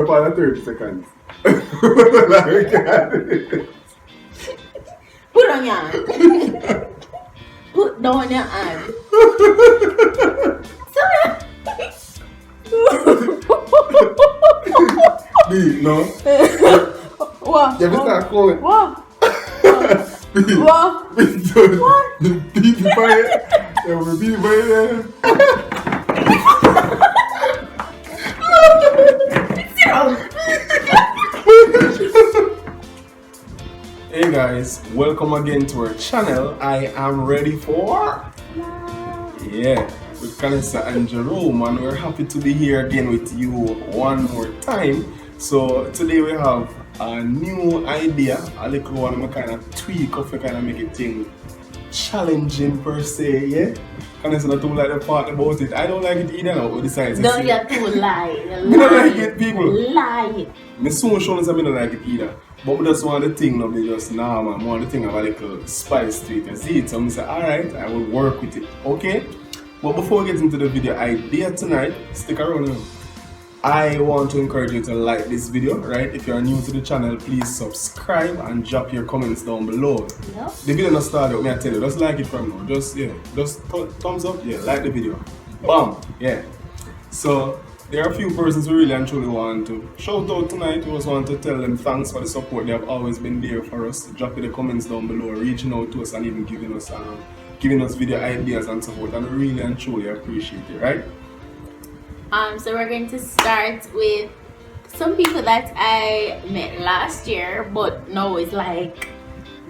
For 30 seconds. Put on your hand. Put down your hand. B, no? What? You have to start calling. What? B. What? B, What? the B by it. Yeah, the B by it. Hey guys, welcome again to our channel. I am ready for with Kanisa and Jerome, and we're happy to be here again with you one more time. So today we have a new idea, a little one of kind of tweak of kind of make it thing challenging per se, yeah? Kanisa not too like the part about it. I don't like it either now, we decided Don't get too lie. I don't like it, people. Lie. Me soon show us I don't like it either. But we just want the thing now be just normal. I want the thing have a little spice to it. You see it? So I say, alright, I will work with it. Okay? But before we get into the video idea tonight, stick around now. I want to encourage you to like this video, right? If you are new to the channel, please subscribe and drop your comments down below. Yep. The video not started with me, I tell you, just like it from now. Just thumbs up, like the video. Bam, yeah. So there are a few persons who really and truly want to shout out tonight. We just want to tell them thanks for the support. They have always been there for us. Dropping the comments down below, reaching out to us and even giving us video ideas and support. And we really and truly appreciate it, right? So we're going to start with some people that I met last year, but now it's like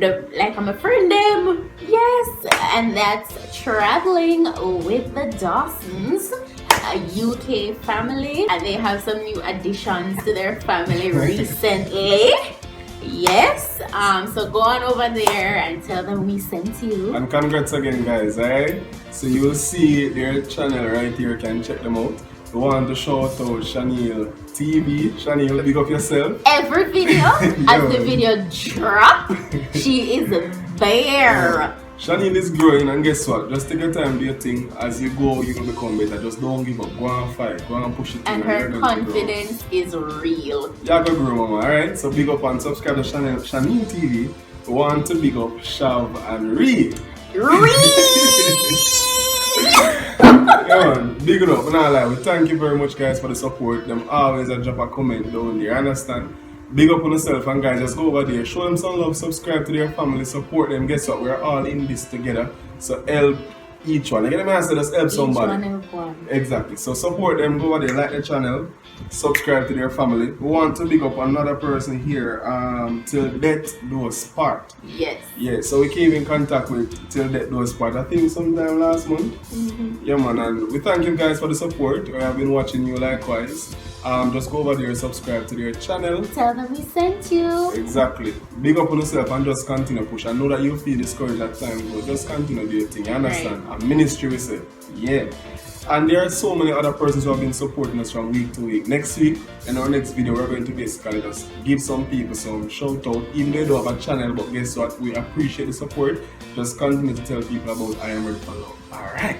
I'm a friend them. Yes, and that's Traveling with the Dawsons, a UK family, and they have some new additions to their family recently. Yes, so go on over there and tell them we sent you. And congrats again, guys, alright? So you'll see their channel right here, you can check them out. We want to shout out Chanel TV. Chanel, big up yourself. Every video, as the video drop, she is there. Chanel is growing, and guess what? Just take your time, do your thing. As you go, you will become better. Just don't give up. Go and fight. Go and push it. And her confidence is real. Yeah, go grow, mama. Alright? So big up and subscribe to Chanel TV. We want to big up Shav and Ree. Come on, big it up, not lie. We thank you very much, guys, for the support. Them always drop a comment down there, understand? Big up on yourself, and guys, just go over there, show them some love, subscribe to their family, support them. Guess what? We're all in this together, so help each one. Again, I say just help somebody. Each one help one. Exactly. So support them, go over there, like the channel, subscribe to their family. We want to big up another person here, Till Death Do Us Part. Yes. Yeah, so we came in contact with Till Death Do Us Part, I think sometime last month. Yeah, man, and we thank you guys for the support. We have been watching you likewise. Just go over there, subscribe to their channel. Tell them we sent you. Exactly. Big up on yourself and just continue push. I know that you feel discouraged at times, but just continue do your thing. You understand? Right. A ministry we say. Yeah. And there are so many other persons who have been supporting us from week to week. Next week, in our next video, we're going to basically just give some people some shout out. Even though they don't have a channel, but guess what? We appreciate the support. Just continue to tell people about I Am Ready for Love. Alright.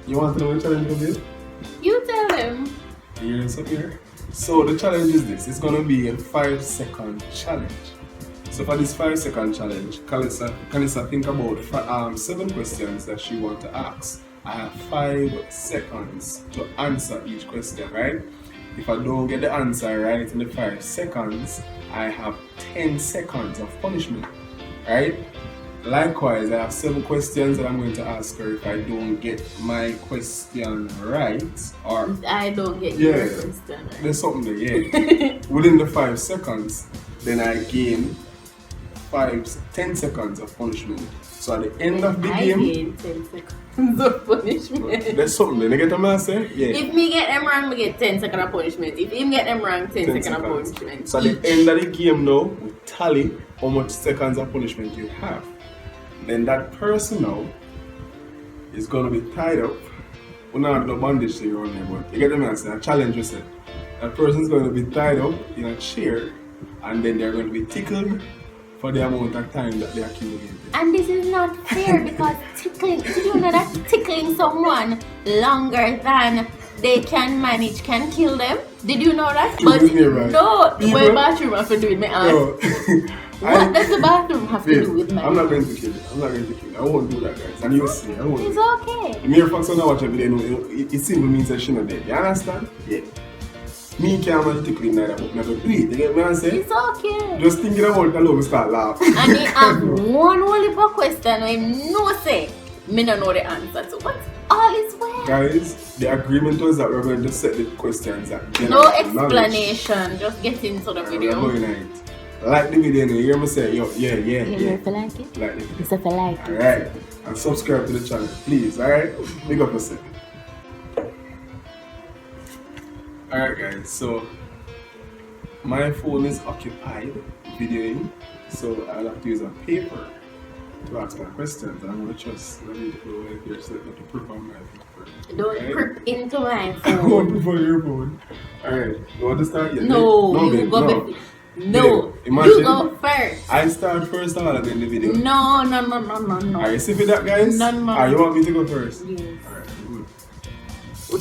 You want to know what the challenge will be? You tell them. Here. So the challenge is this. It's going to be a 5-second challenge. So for this 5-second challenge, Kanisa think about 7 questions that she wants to ask. I have 5 seconds to answer each question, right? If I don't get the answer right in the 5 seconds, I have 10 seconds of punishment, right? Likewise, I have 7 questions that I'm going to ask her if I don't get my question right, or I don't get your question right. There's something there, yeah. Within the 5 seconds, then I gain 10 seconds of punishment. So at the end of the I game, gain 10 seconds of punishment. there's something. Then you get a master. Yeah. If me get them wrong, me get 10 seconds of punishment. If him get them wrong, 10 seconds of punishment. So at the end of the game now, we tally how much seconds of punishment you have. Then that person now is gonna be tied up. We don't have no bondage thing around there, but you get the master. A challenge yourself. That person's gonna be tied up in a chair, and then they're going to be tickled for the amount of time that they accumulated. And this is not fair because tickling, did you know that tickling someone longer than they can manage can kill them? Did you know that? You But with me, right? no, People- what bathroom have to do with my ass? No. What does the bathroom have to do with my I'm not going to kill it. I'm not going to kill it. I won't do that, guys. And you'll see. I won't. It's okay. The mere fact that I watch every day, it simply means that she's not dead. You understand? Yeah. Me can't manage tickling neither, but never do it. You get what I'm saying? It's okay. Just thinking about it alone, we start laughing. And he have one only question where him no say, me no know the answer to. But all is well. Guys, the agreement was that we're going to set the questions at No general knowledge. explanation. Just get into the We're video. going at it. Like the video and you hear me say, yo, yeah. You if you like it? Like the video. Yes, if you like it. Alright. And subscribe to the channel, please, alright? Big up yourself. Alright guys, so my phone is occupied videoing, so I'll have to use a paper to ask my questions. And I'm going to just let me go right here so that I can prep on my phone. Don't Alright? prep into my I won't phone. prep on your phone. Alright, you want to start yet? No, you babe, go no. bef- No, Babe, imagine you go first. I start first all in the video. No. Are you see for that, guys? No. You want me to go first? Yes. Alright, good.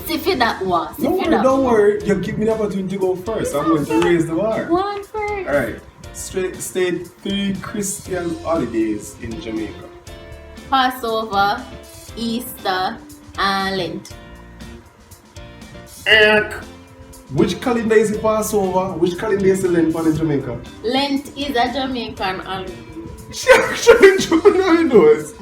See if that was. Don't worry. You give me the opportunity to go first. I'm going to raise the bar. One first. Alright. State 3 Christian holidays in Jamaica. Passover, Easter, and Lent. Which calendar is the Passover? Which calendar is the Lent one in Jamaica? Lent is a Jamaican holiday. No, it knows.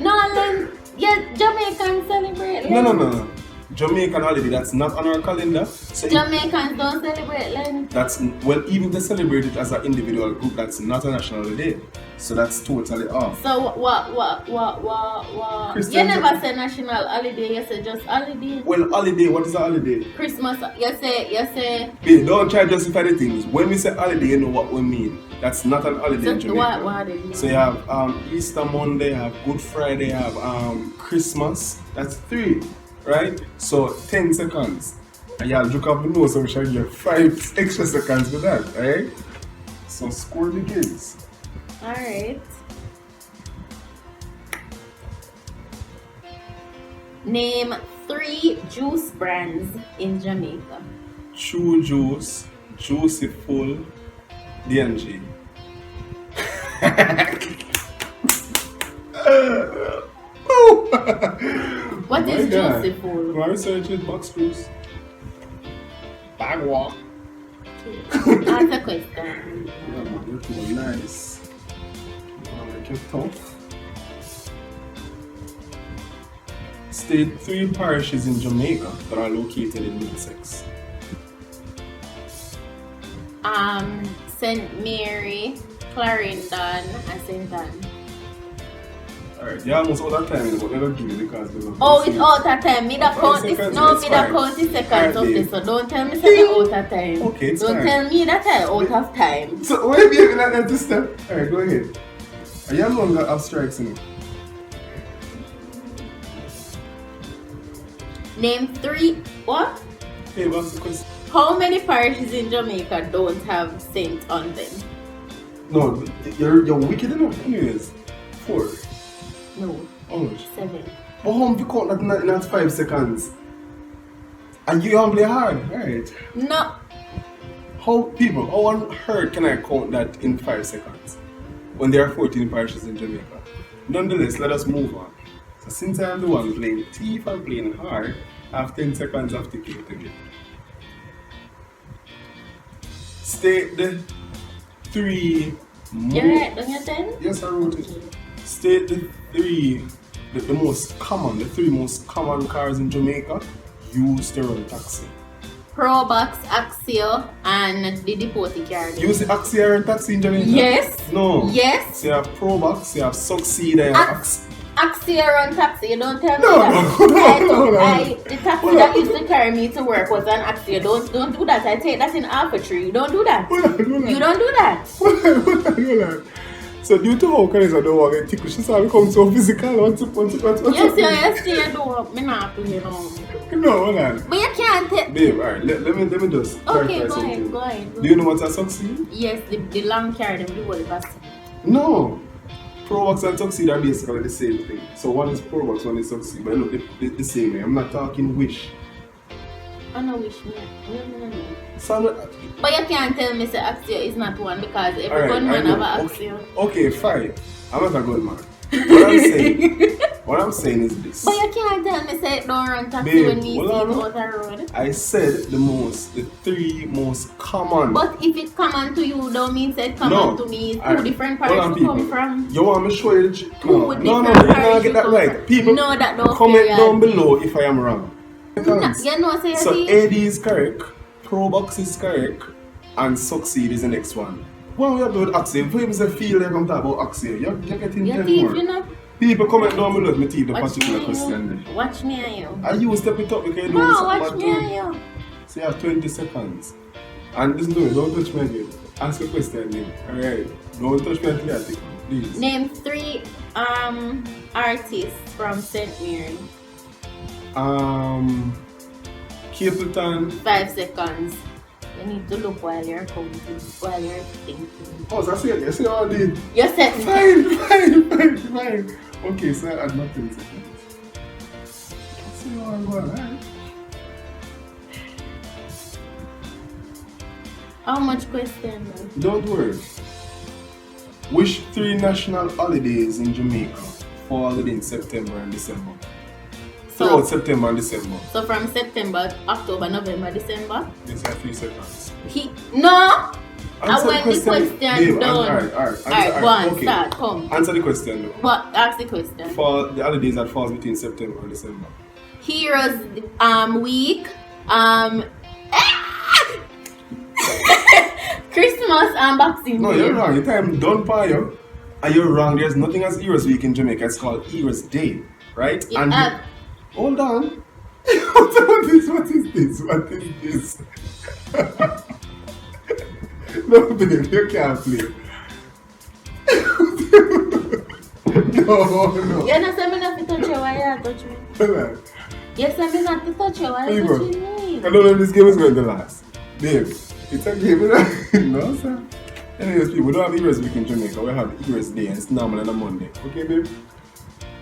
No, Lent. Yeah, Jamaicans celebrate Lent. No. Jamaican holiday, that's not on our calendar. So Jamaicans don't celebrate Lent. that's, well, even they celebrate it as an individual group, that's not a national holiday. So that's totally off. So what? You Christians never are- say national holiday, you say just holiday. Well, holiday, what is a holiday? Christmas, you say. Babe, don't try to justify the things. When we say holiday, you know what we mean. That's not an holiday in So Jamaica. what do you mean? So you have Easter Monday, you have Good Friday, you have Christmas. That's 3, right? So 10 seconds. And y'all look up the nose, so we shall give 5 extra seconds for that, right? So score begins. Alright. Name 3 juice brands in Jamaica. True Juice, Juicy Full, DNG. What My is God. juicy full? My research is box juice. Bag walk. Ask a question. You're too nice. Make it tough. State 3 parishes in Jamaica that are located in Middlesex. St. Mary, Clarendon, and St. Anne. Alright, you're almost out of time, but never give it because there's a Oh, it's out of time. Me da 5 count this. seconds, No, it's me da fine. count the seconds Alright, of this. babe. So don't tell me say me out of time. Okay, it's Don't fine. tell me that I out of time. So, why are you not let this step? Alright, go ahead. Are you no longer have strikes in it? Name 3. What? Hey, what's the question? How many parishes in Jamaica don't have saint on them? No, you're wicked enough anyways. 4. No, How much? 7. But how you count that in 5 seconds? And you humbly hard, right? No. How on earth can I count that in 5 seconds? When there are 14 parishes in Jamaica. Nonetheless, let us move on. So since I am the one playing thief and playing hard, I have 10 seconds of ticket again. State the 3 You right? Don't you 10? Yes, I wrote it. State the 3 the most common, the 3 most common cars in Jamaica used to run taxi. Pro Box, Axio, and the Deporti card. You see Axia and taxi in Jamaica? Yes. No. Yes. So you have Pro Box, you have Succeed, and you have Axio run taxi, you don't tell me No, that. no. The taxi that used to carry me to work was an Axio. Don't do that. I take that in Alpha Tree. You don't do that. Hold on. You don't do that. Hold on. So due to how Kalisa don't want to get tickled, she saw me come so physical. What's up? Yes, you do. Me not play no. No, hold on. But you can't tell. Babe, alright, let me just clarify something. Go ahead. Do you know what a Succeed? Yes, the long card and the whole pass. No. Pro Box and Succeed are basically the same thing. So one is Pro Box, one is Succeed, but look the same way. I'm not talking Wish. I know Wish me. So But you can't tell me say Axio is not one because every alright, gunman I have know. an Axio. Okay, fine. I'm not a good man. What I'm saying is this. But you can't tell me say don't run taxi Babe, when we see it hold on. out the road. I said the three most common. But if it common to you, don't mean say it No. common to me. It's two Alright, different hold on, parts to people. come from. You want me to show you the Two No, different you did not parts get that to right. come People, from. No, that don't comment fair, down yeah. below if I am wrong. No, you know say So it AD is correct, Pro Box is correct, and Succeed is the next one. What we have to do with Axie? If you say feel like I'm talking about Axie, you're getting your 10 teeth, more. you know. People comment down below if me teeth the Watch particular me question. and you. Watch me and you. I use step it up because you do No, something watch bad me too. and you. So you have 20 seconds. And listen to me, don't touch me again. Ask a question then. Alright. Don't touch me until I take one, please. Name 3 artists from St. Mary. Capleton. 5 seconds. You need to look while you're counting, while you're thinking. Oh, so I see it. You see how I did? You said Fine. Okay, so I add my 10 seconds. I see how I'm going, alright? How much question then? Don't worry. Which 3 national holidays in Jamaica fall within September and December? Throughout September and December. So from September, October, November, December? Yes, I have 3 seconds. No! Answer when the question Babe, done. Alright, go on, okay. start, come. Answer the question though. What? Ask the question. For the holidays that falls between September and December. Heroes Week, Christmas and Boxing No, Day. you're wrong. Your time done for you. And you're wrong. There's nothing as Heroes Week in Jamaica. It's called Heroes Day, right? Yeah, Hold on. What is this? No, babe, you can't play. No. You know, say me not to touch you while you touch me. Hold on. You say me not to touch you while you People, touching me. I don't know if this game is going to last. Babe, it's a game. No, sir. Anyways, people, we don't have Heroes Week in Jamaica. We have Heroes Day and it's normal on a Monday. Okay, babe?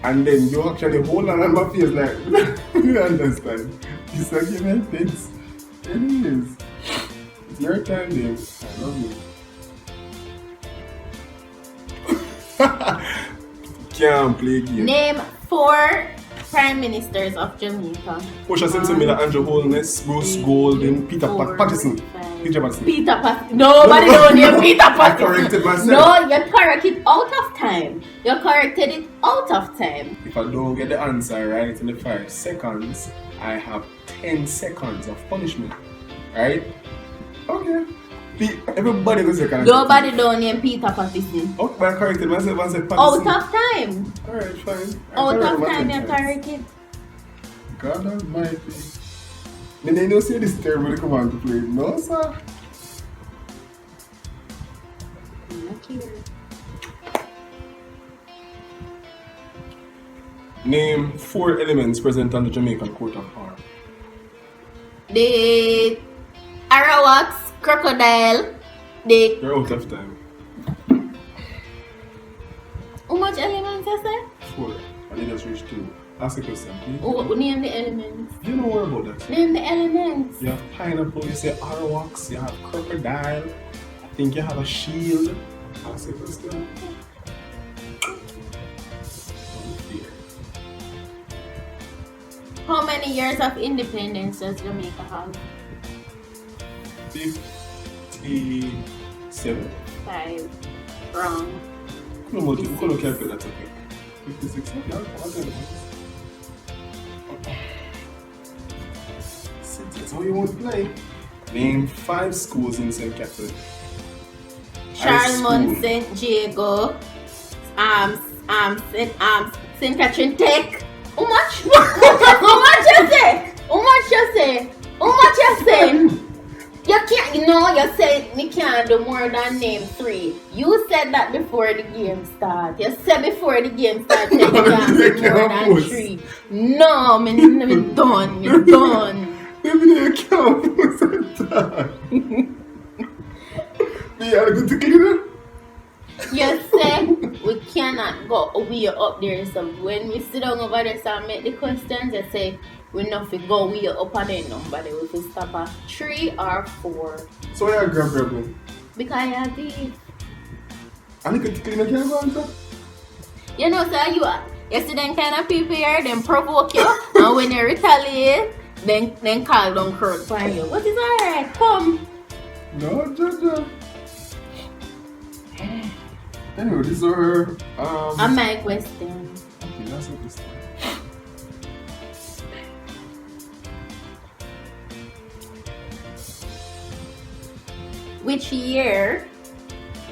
And then you actually hold on my face like, you understand? It's a game and things. Anyways, it's your time, babe. I love you. Can't play game. Name 4 Prime Ministers of Jamaica. Portia Simpson, Miller, Andrew Holness, Bruce Golden, Peter Patterson. Peter Patterson. Nobody know name Peter I Patterson. corrected myself. No, you corrected out of time. You corrected it out of time. If I don't get the answer right in the 5 seconds, I have 10 seconds of punishment. Right? Okay. Everybody goes to correct. Nobody don't name Peter Patterson. Okay, but I corrected myself and said Out Patterson. of time. Alright, fine. Out of time you corrected. God almighty. Then they don't say this terrible to come on to play. No, sir. Name 4 elements present on the Jamaican coat of arms. The Arawaks, crocodile, the... You're out of time. How much elements you say? 4. And you just reached 2. Ask a question, please. Name the elements. You know more about that. Name the elements. You have pineapple, you say Arawaks, you have crocodile. I think you have a shield. Ask a question. How many years of independence does Jamaica have? 57. 5. Wrong. We couldn't calculate that, okay. 56. Yeah, I'll tell you. So you won't play. Name 5 schools in St. Catherine. Charlemont, St. Diego, St. Catherine Tech. How much? How much you say? How much you say? How much you say? You can't, you said me can't do more than name 3. You said that before the game start. You said before the game start you can't do more than 3. No, me done. Maybe they can't put that. Me are good to clean it. You said we cannot go way up there. So when we sit down over there and make the questions, you say we not fi go way up at the number. They will stop at 3 or 4. So why you grab me? Because I did. And you can clean it, can't go answer? You know, so you see them kind of people here, them provoke you, and when they retaliate, then call them curse for you. What is alright? Come. No, Jaja. Anyway, these are And my question. Okay, that's not this time. Which year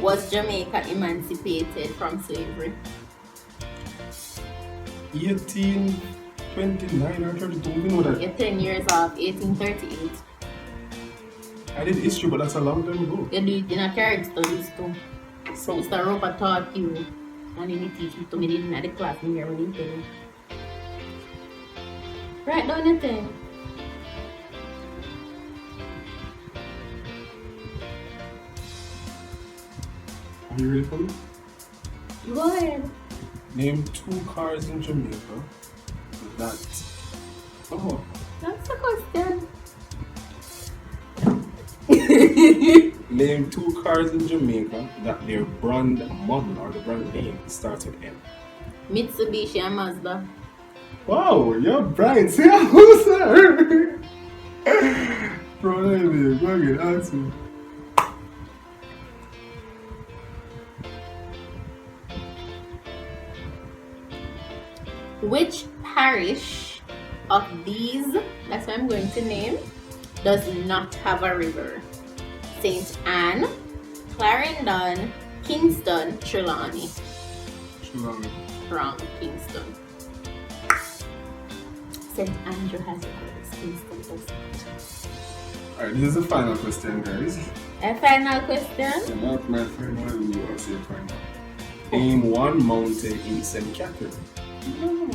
was Jamaica emancipated from slavery? 1829 or 32, you know that. You're 10 years off, 1838. I did history, but that's a long time ago. You do it in a character studies too. So, Mr. Roper taught you, and he teach me to me in the class in here when he tell you. Write down your thing. are you ready for me? Go ahead. Name 2 cars in Jamaica that. Oh, That's the question. name 2 cars in Jamaica that their brand model or the brand name starts with M. Mitsubishi and Mazda. Wow, you're bright. See how, sir? Bro, let me go again. Answer. Which parish of these, that's what I'm going to name, does not have a river? St. Anne, Clarendon, Kingston, Trelawney. Trelawney. Wrong, Kingston. St. Andrew has a river, Kingston does not. Alright, this is the final question, guys. A final question? And not my final, you will say final. Name 1 mountain in St. Catherine. No.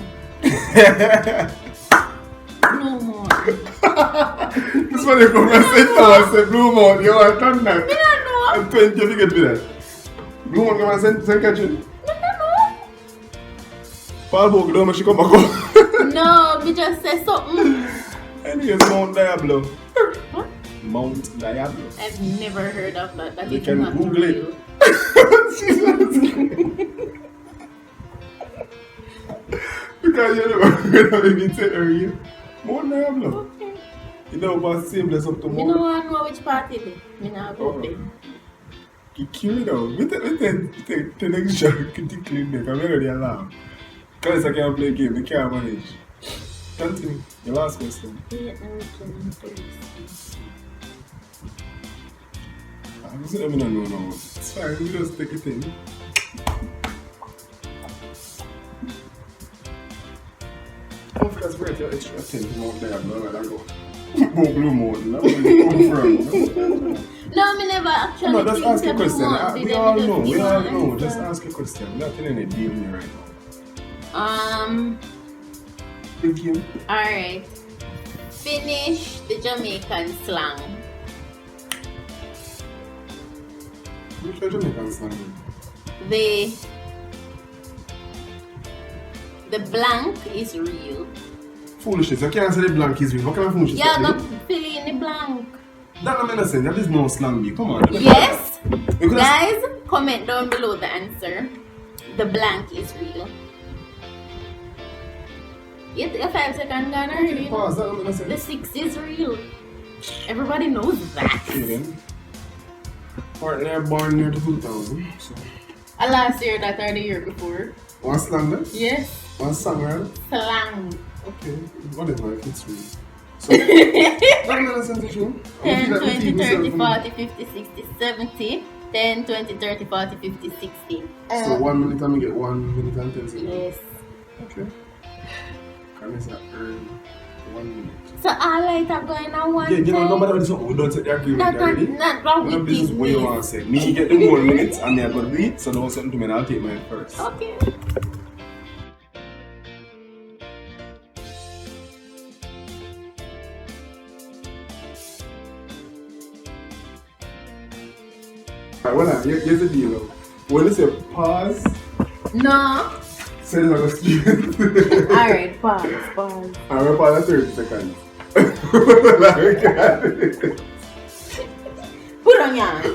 No more. This one you come and say no, I say Blue Mount, you are done that. Me not know. And 20 you get with that. Blue Mount come and say St. Catherine. Me not know. Paul Bogue, don't she come back home. No, me just say something. Anyways, Mount Diablo. What? Mount Diablo. I've never heard of that. That You is can not Google it. real. Because you know, when you said earlier, Mount Diablo. Okay. You know about seamless up to Me Mount. no want to know which part it is. Me not go Oh. there. You kill it out. We take the next shot, you clean it. I'm already alarmed. Because I can't play game, I can't manage. Continue. Your last question. I'm just let me not know now. It's fine, we just take it in. Hopefully that's great, your extra 10 more there, I'm not go. Blue Mountain, that's where you come from. No, me never actually. No, just ask a question. We all know, we all know. Just Just ask a question. We're not telling any deal here right now. Big game. Alright. Finish the Jamaican slang. Which are Jamaican slang? The blank is real. Foolishness. You can't say the blank is real. What kind of foolishness Yeah, that go is? fill in the blank. That don't make sense. That is no slang bee. Come on. Yes. You could have- Guys, comment down below the answer. The blank is real. You take a 5 second gun already. Pause. That don't make The sense. 6 is real. Everybody knows that. Okay then. Partner born near the 2000. So. Last year that or the year before. One slang then? Yes. One song, right? Slang. Okay. Whatever, if it's real. So So, I'm not a sensation. 10, 20, 30, 40, 50, 60, 70. 10, 20, 30, 40, 50, 60. So 1 minute and we get 1 minute and 10 seconds. Yes. Okay. Canessa earn 1 minute. So all light are going on one Yeah, you know, time? nobody will do something. We don't take the agreement already. Not wrong You know, with this is this. what you want to say. Me get the more minutes and me I got to do it. So don't something to me and I'll take mine first. Okay. Alright, well, here's the deal now. When you say pause, No. say it's not going to skip. Alright, pause. I'm going to pause at 30 seconds. Put on your hand.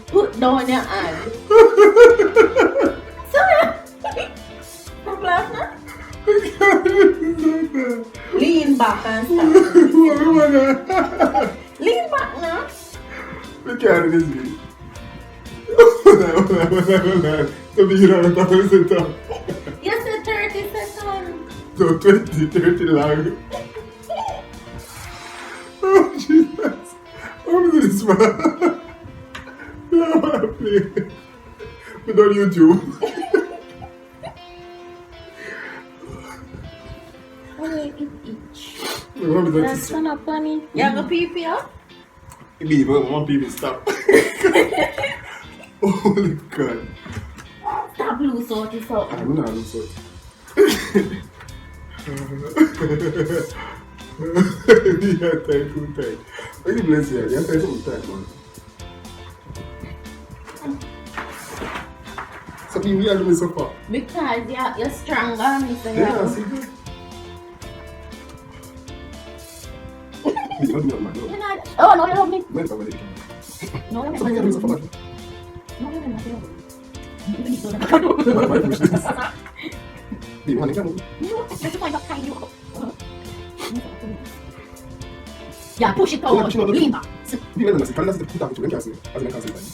Put down your hand. Sorry. Stop laughing. Lean back and stop. Lean back now. We can't do this video. So we don't have to sit down. You said 30 seconds. So 20, 30 long. Oh Jesus. How is this man? I want to play. Without YouTube. That's not funny. You have a pee up? Maybe one people stop. Holy God. Stop loose out this out. I'm not lose out. You are tight, too tight. What you bless you? You are tight, something tight, man. So we are doing so far. Because you're stronger, Mr. Yeah, see that? You're not, man. You're not. Oh, no, you love me. Wait, wait, wait. No, you So we are doing so far. No, you're not. Do you want to come? Yeah, push it forward. Lean back. You know, can I put that to cancel? As in cancel time.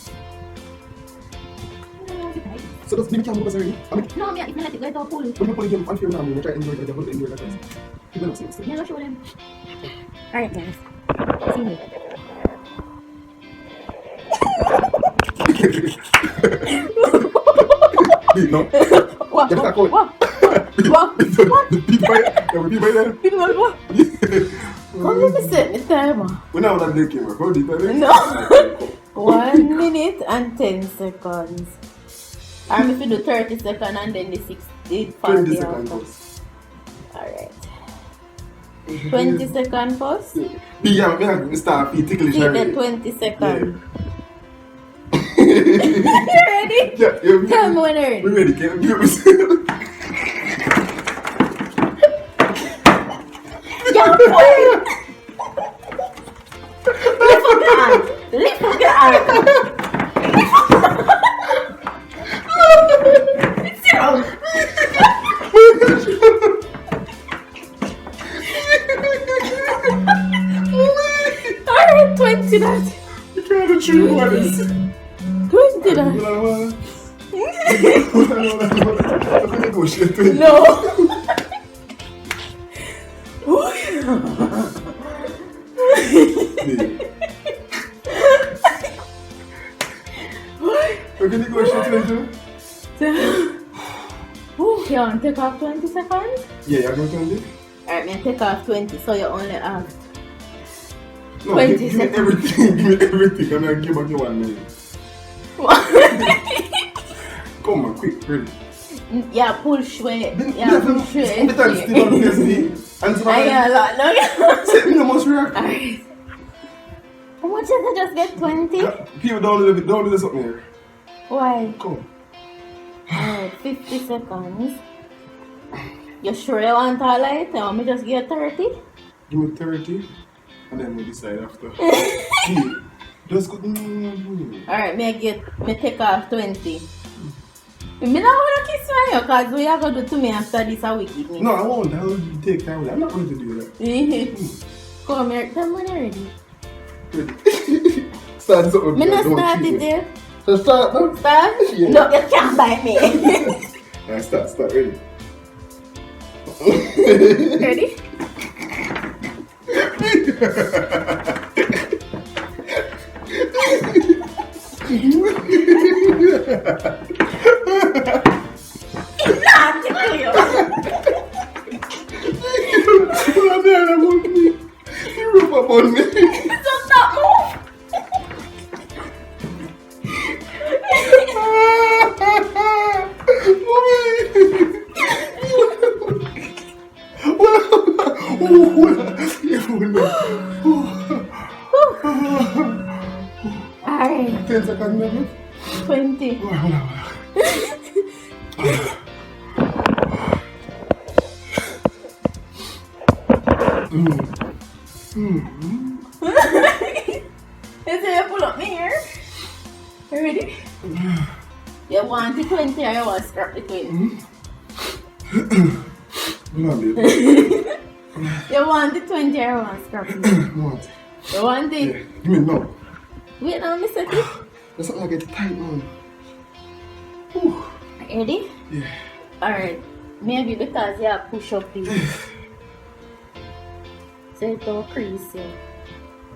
So does maybe can't move us already? I mean, No, yeah, if you let it go, don't pull it. when you play game, I'm feeling I'm going to try to enjoy it. I'm enjoy that. You know, see. Yeah, no, show them. Alright, guys. See me. No. What? Get that code. What? People by there. People what? Come let me set the timer. When I was at the camera, how did I? No. 1 minute and 10 seconds. I'm if you do 30 seconds and then the 60, 20 seconds. Alright. 20 seconds first. Yeah, me start feel ticklish Keep the already. 20 seconds. You ready? Yeah, Tell me when you're ready. We ready, can you Yeah, boy! Lift up your arm. Lift up your arm. Sit down. Alright, 20 that. You can't do true ones. 20 that. No. Can you go straight to You want to take off 20 seconds? Yeah, you're going to do it? Alright, me take off 20, so you only have No, 20 give me everything. Give me everything. And I'll give back you 1 minute. Come on, quick, ready. Yeah, push way. Then Yeah, push way. Every time still on the PSV. And so Yeah, no. say me no must react. Alright. How much is it? Just get 20? People don't do this up here. Why? Come. Alright, 50 seconds. You sure you want all light? You want me just get 30? Give me 30. And then we decide after. See, just go. Alright, me take off 20. Me not want to kiss you because we are going to do to me after this a wickedness. No, I won't. I will take time with it. I'm not going to do that. Come here, tell me when you're ready. Ready. Start something. Me not start it there. So start now. Start? Yeah. No, you can't bite me. Yeah, start, ready. Ready? Not Cleo. You rub up on me. Just not move. Alright. 10 seconds maybe? 20. Let's say you pull up me here. You ready? You want the 20 or you want to scrap the 20? You want the 20 or you want to scrap it? Want. You want it? Yeah. Give me no. Wait now, Miss Eti. That's not like it's tight, man. Ready? Yeah. Alright. Maybe because you have push up this. So it don't crease you.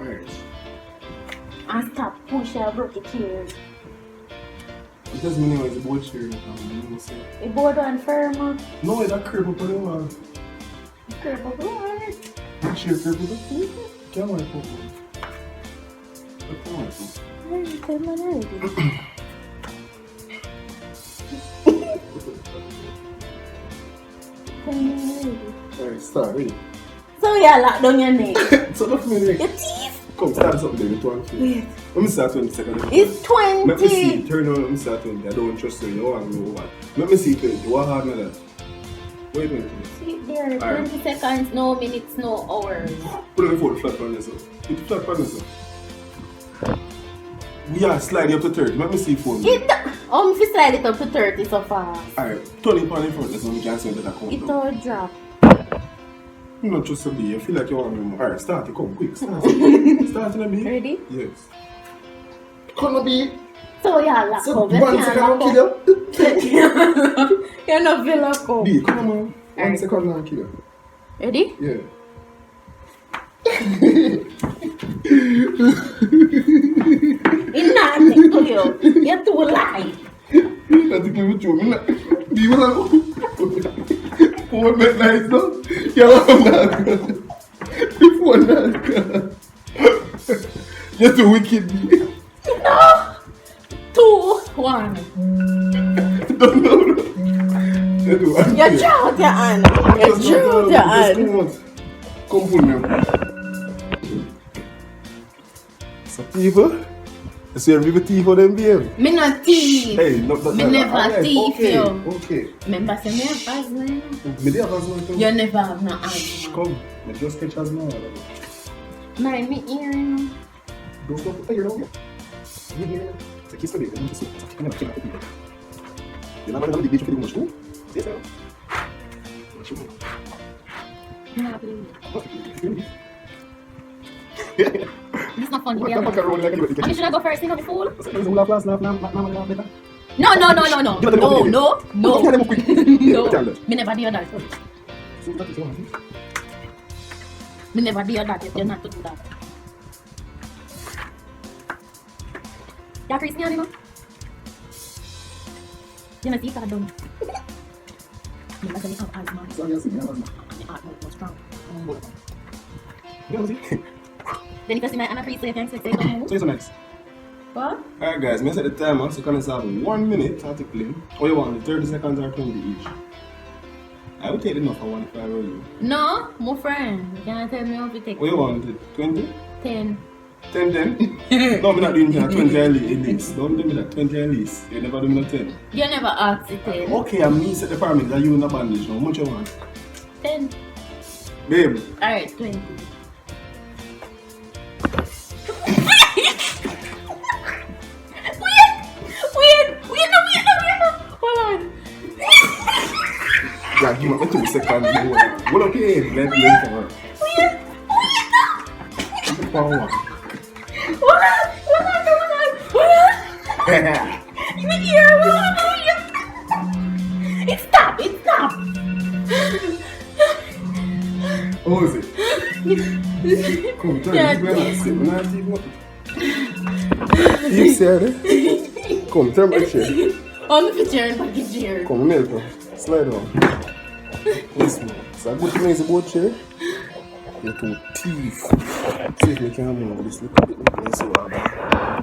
Alright. And stop push you broke it here. It doesn't mean it's a board chair. The board on firm. No, it's a curve up on the wall. Curve up the wall. The chair curve up. Can't like it. Alright, start, ready? So yeah, lock down your neck. So enough me neck. Your teeth. Come, start something there with 1 feet. Wait. Let me start 20 seconds. It's 20. Let me see. Turn on, let me start 20. I don't trust you. You don't want to know what. Let me see 20. What hard than that? Wait a minute. See there, 20 Alright. seconds, no minutes, no hours. Put on the foot flat on yourself. Put the flat on yourself. We are sliding up to 30. Let me see 4 minutes. If you slide it up to 30 so fast. Alright, 20 pounds in front. That's when we can say that I count It down. all drop. You not trust me. You feel like you want me more. Alright, start it. Come quick. Start it. Start it, me. Ready? Yes. Come on, be. So yeah, lock So up. You 1 can't second, I'll lock kill up. you. You're not feel lock up. B, come on. 1 Alright. second, I'll kill you. Ready? Yeah. It's not Cleo. You're too light. That's the with you. You want to one bit nice, though? Yeah, I'm not. Before that, you're too wicked. No. 2, 1. Don't know. You're too wicked. You draw out your hand. You draw out your hand. Come pull me. So people, so you're really thief for them, babe? Me not thief. Hey, no, that's Me not never alright, thief okay, you. Okay. Remember say me have asthma. Me dey have asthma too. You never have no asthma. Come, me just catch asthma. Mind me ear, you know. Don't stop the ear down here. You hear? It's a kiss for me. It's a kiss. It's a kiss for me. You're not going to be feeling much too? See yourself. Nah, please. It's not funny. Yeah. You should I go first, you know, the fool? No. No. Me never do that. Me never do that if you're not to do that. Yeah, Chris, you know? You know, see if I don't. You know, I have asthma. My heart was strong. Then you can see my Anna Chris, so you can say no. So it's nice. What? Alright guys, me set the timer so can have 1 minute to clean. Or you want the 30 seconds or 20 each? I will take enough for 1 if I were you. No, my friend. You cannot tell me how to take What you want it? 20? 10. 10? No, I'm not doing that 20 at least. Don't do me that 20 at least. You never do me that 10. You never asked it 10. Okay, I'm me set the parameters that you in the bandage now. How much you want? 10. Babe. Alright, 20. Wait, no. Hold on. Yeah, give me 2 seconds. What okay? Let me come on. Wait. Power. Hold on. Give me here. It stopped. What was it? Come, turn. Yeah, You better sit. I'm not taking up. You see her there? Come, turn back chair. I'm the chair and back in chair. Come, milk. Slide on. Yes, man. So a good thing is about chair. You're too teeth. See if we can move this little bit. Let's see what happens.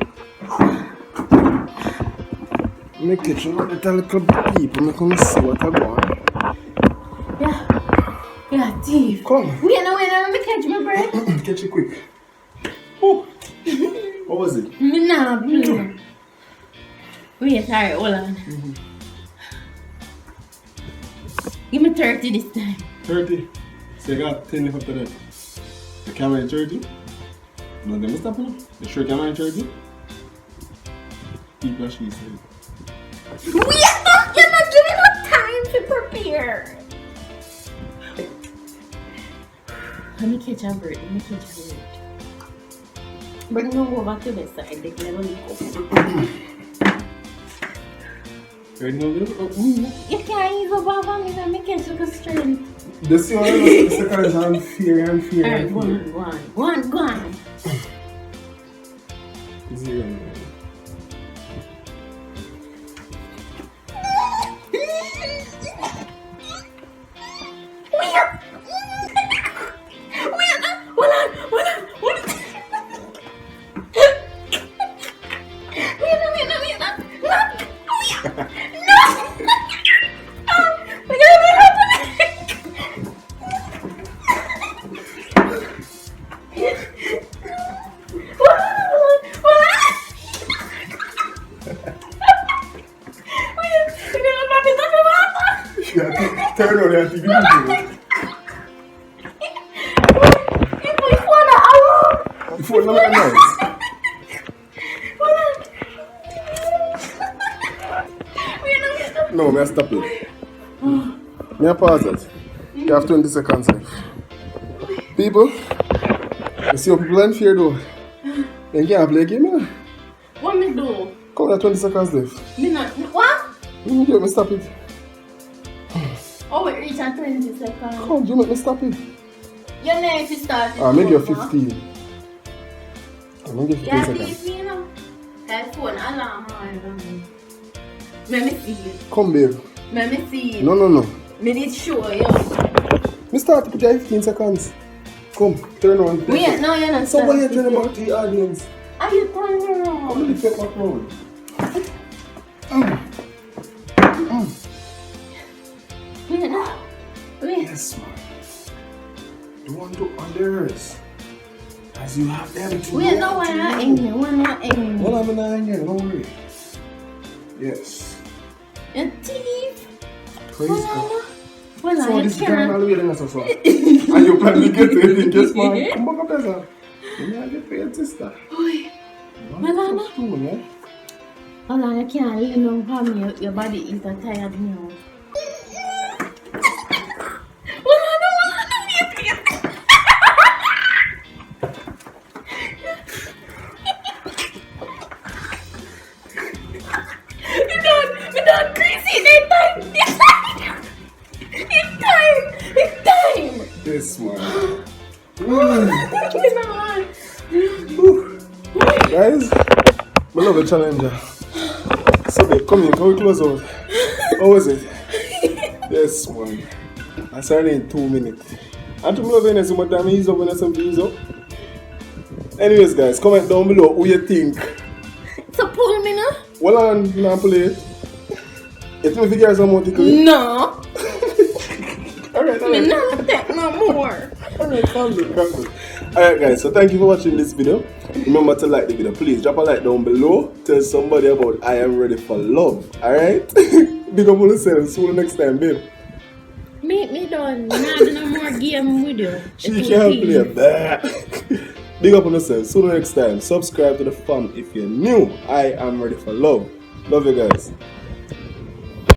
Make it sure that a little people make them see what I want. Yeah, teeth. Come. Wait, let me catch my breath. Catch it quick. Oh. What was it? Nah, blue. Wait, alright, hold on. Give me 30 this time. 30. So you got 10 left after that. The camera in 30. No, let me stop now. The sure camera in 30. Keep what she said. You're not giving us time to prepare. Let me catch a bird. Bring me over to the side. They can never leak up. Ready now, little? You can't ease over for me. Let me catch you straight. This one is the second is unfair. Alright, go on. Zero. Turn on that TV. Before no one knows. No, may I stop it? May I pause it? You have 20 seconds left. People, you see how people are in fear though. They can't play a game, you know? What me do? Come on, 20 seconds left. Me not. What? You me stop it. Oh, it reach at 20 seconds. Come, you make me stop it. Your name is starting. I'll make you 15. I'll make you 15 Yeah, seconds. please, you know. That phone alarm on. Let me see it. Come, babe. Let me see it. No. Me need show you. Me start to put you 15 seconds. Come, turn on. Wait, no, you're not. Somebody turn back to the audience. Are you turning around? Come to the back road. Wait, no. Wait. Yes, man. You want to others as you have them to. Wait, no, we're not angry. We're not angry. Well, I'm not angry. Don't worry. Yes. A thief. Praise God. Well, So I this guy can't. all the way there, so. And you probably get to anything, yes, man. Come back up there. You may get paid, sister. Oi. Well, Anna. Well, I can't lean on for me. Your body is tired now. Yes, man. Guys, we love the challenger. So babe, come in, can we close out? How was it? Yes, man. I started in 2 minutes. And to love any so much time he's up and some views up. Anyways, guys, comment down below who you think. So pull me now? Well on, now play it. If you figure some more tickle. No. Alright. Me not take no more. Alright, calm down. Alright guys, so thank you for watching this video. Remember to like the video. Please drop a like down below. Tell somebody about I am ready for love. Alright? Big up on yourself. See you next time, babe. Make me done. Not no more game with you. She can't play that. Big up on yourself. See you next time. Subscribe to the fam if you're new. I am ready for love. Love you guys.